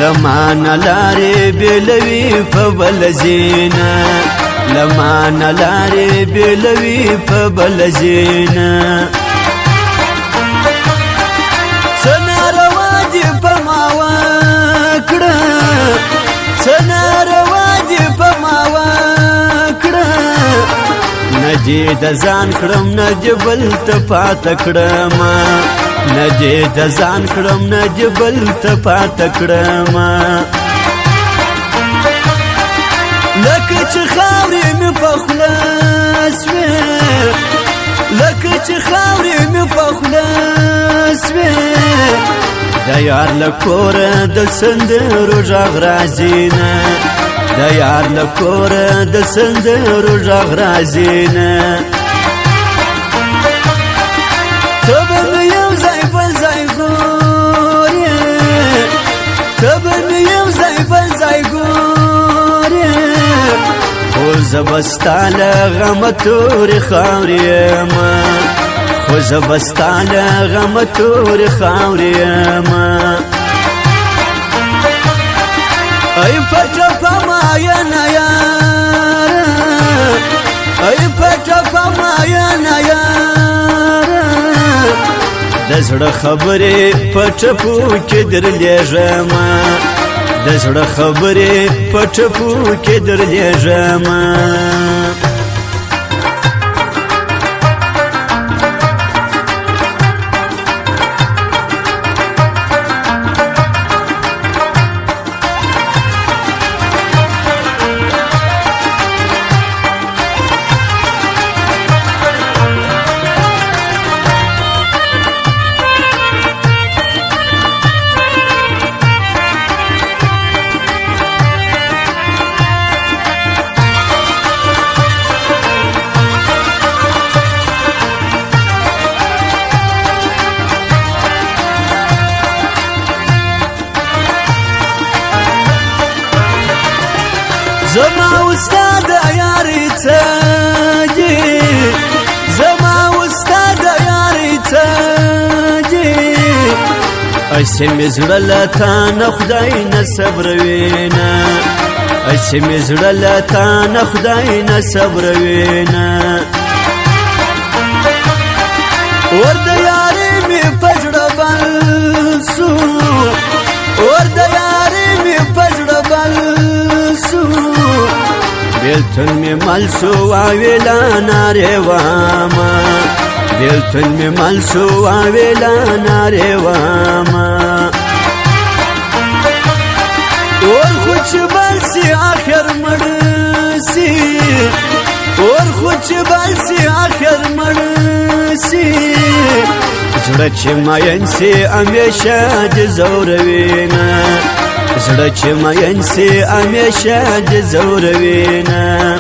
لمان لارې بیلوي په بل ځینه لمان لارې بیلوي په بل ځینه څه ناروا دي په ما وکړه څه ناروا دي په ما وکړه نه دې د ځان کړم نه دې بل ته پاته کړم نه دې د ځان کړم نه دې بل ته پاته کړم لکه چې خاورې مې په خوله سوې لکه چې خاورې مې په خوله سوې د یار له کوره د سندرو غږ راځي نه د یار له کوره د سندرو غږ راځي نه ته به مې یو ځای په ځای ګورې ته به مې یو ځای په ځای ګورې خو زه به ستا له غمه تورې خاورې یمه خو زه به ستا له غمه تورې خاورې یمه ای پټه په ماینه یاره ای پټه په ماینه یاره د زړه خبرې په ټپو کې درلېږم د زړه خبرې په ټپو کې درلېږم زما استاد یاري څه دي زما استاد یاري څه دي اسې مې زړه له تا نه خدای نه صبروي نه اسې مې زړه له تا نه خدای نه صبروي نه اور د یاري مې په زړه بل سو اور د یاري مې په زړه بل سو بیلتون می مل سو آویلا ناریواما بیلتون می مل سو آویلا ناریواما اور خوچ بل سی آخر مرسی اور خوچ بل سی آخر مرسی زړه چې ماین سی همیشه د زوروینا زړه چې مین سي همیشه د زوروي نه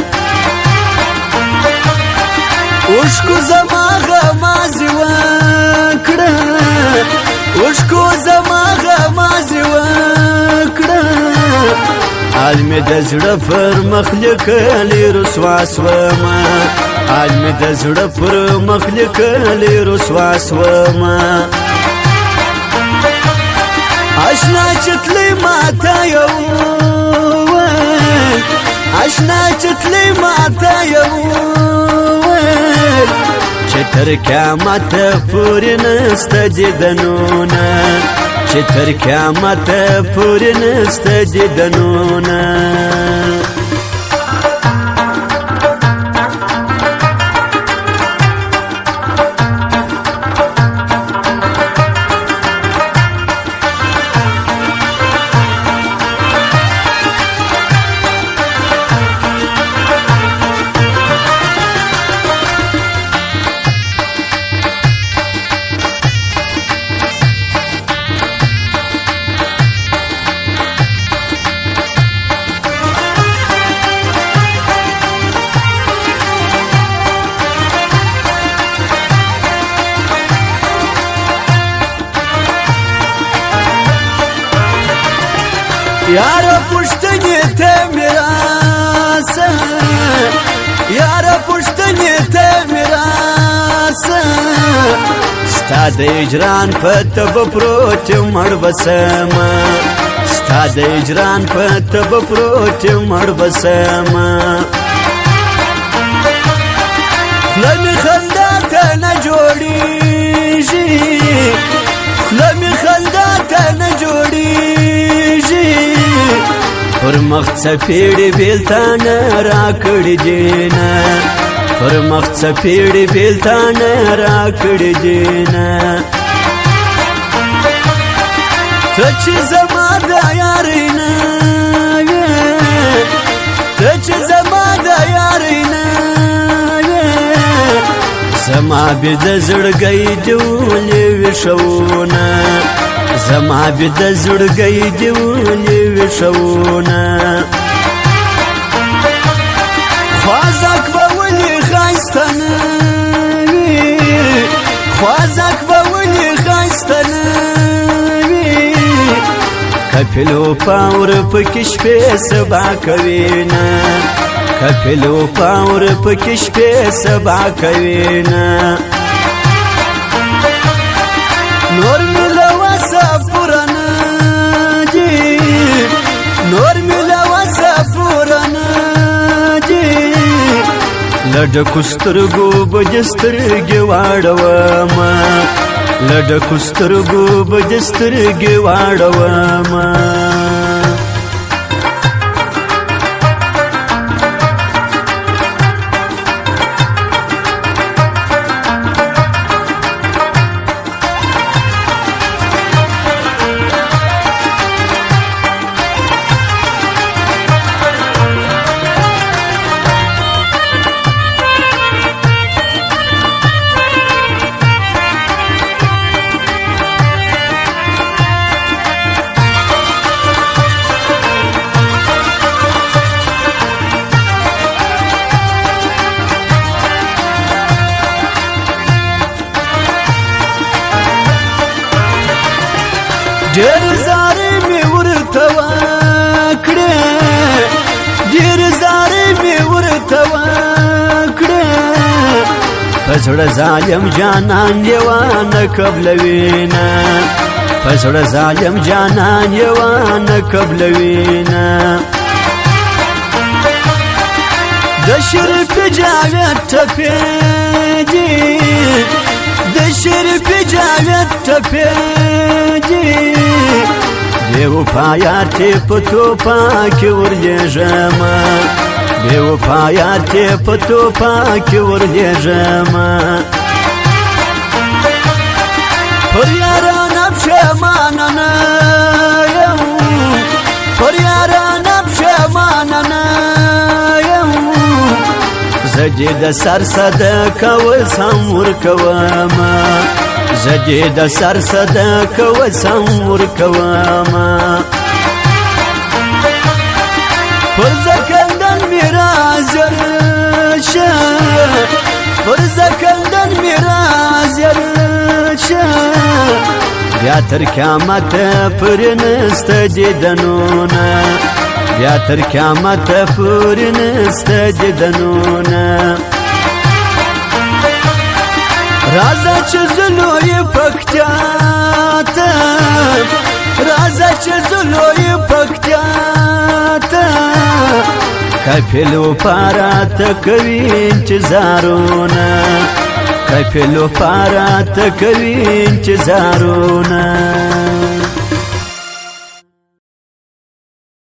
اوښکو زما غمازې وکړه اوښکو زما غمازې وکړه حال مې د زړه پر مخ لیکلي رسوا سومه حال مې د زړه پر مخ لیکلي رسوا سومه اشنا چتلی ماتا یو اشنا چتلی ماتا یو چې تر قیامت پورې نسته دیدنونه چې تر قیامت پورې نسته دیدنونه یارا پشتنی ته میراسه یارا پشتنی ته میراسه ستا د اجران په تب پروت مړ بسما ستا د اجران په تبه پروت مړ بسما خوله مې خندا ته نه جوړېږي خوله مې خندا ته نه جوړېږي پر مخ څپېړې بېلتانه راکړې جینه پر مخ څپېړې بېلتانه راکړې جینه ته چې زما د یارۍ نه وې ته چې زما د یارۍ نه وې زما بې د زړګۍ دې ولې ویښوونه زما بې د زړګۍ دې ولې ویښوونه خوازک به ولې ښایسته نه وي خوازک به ولې ښایسته نه کپلو پاور پکې شپې سبا کوینه کپلو پاور پکې شپې سبا کوینه نور مې له وسه پوره نه دي نور مې له وسه پوره نه دي له ډکو سترګو به دې سترګې واړومه له ډکو سترګو به دې سترګې واړومه ډېر زارۍ مې ورته وکړې ډېر زارۍ مې ورته وکړې په زړه ظالم جانان لیوانه قبلوینه په زړه ظالم جانان لیوانه قبلوینه د شرف جاوید ټپې دي د شرف جاوید ټپې دي بے وفا یار ته په توپا کې ورلېږمه بے وفا یار ته په توپا کې ورلېږمه پر یارانه پښېمانه نه یم پر یارانه پښېمانه نه یم زه دې د سر صدقه اوس هم ورکومه زه دې د سر صدقه اوس هم ورکومه پر زکندن مې راځر شه پر زکندن مې راځر شه بیا تر قیامته پورې نسته دیدنونه بیا تر قیامته پورې نسته دیدنونه راځه چې زه لوی پکتیا ته راځه چې زه لوی پکتیا ته کپلو پاره ته کوي انتظارونه کپلو پاره ته کوي انتظارونه